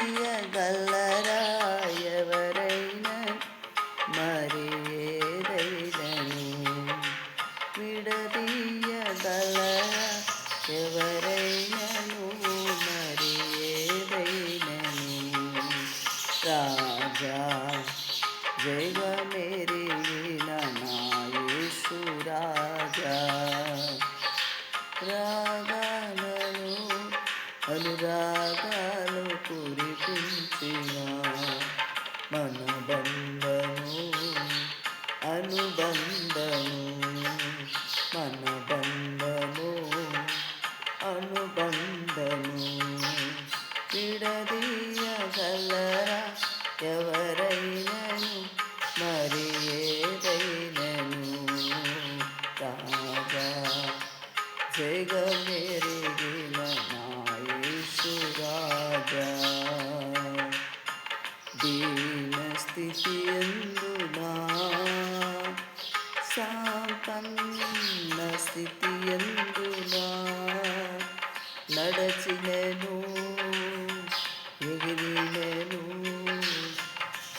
విడదీయగలరా ఎవరైనా మరి ఏదైనను విడదీయగలరా ఎవరైనను మరి ఏదైనను రాజా జగమెరిగిన నా యేసు రాజా రాగాలను అనురాగాలు కురిపించిన మన బంధము అనుబంధము మన బంధము అనుబంధము విడదీయగలరా ఎవరైనను మరి ఏదైనను రాజా జగమెరిగిన నా యేసు రాజా దీన స్థితి యందునా సంపన్న స్థితి యందునా నడచినను ఎగిరినను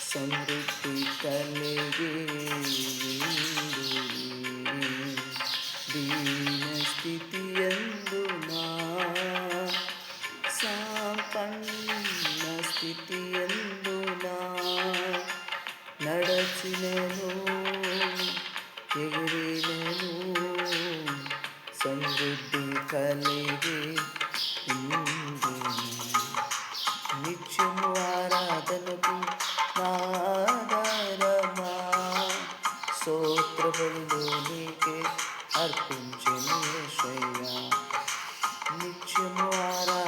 సమృద్ధి కలిగి దీన స్థితి యందునా సంపన్న స్థితి యందునా నడచినను ఎగిరినను సమృద్ధి కలిగి నిత్యము ఆరాధనకు నాదరమా స్తోత్ర బలులు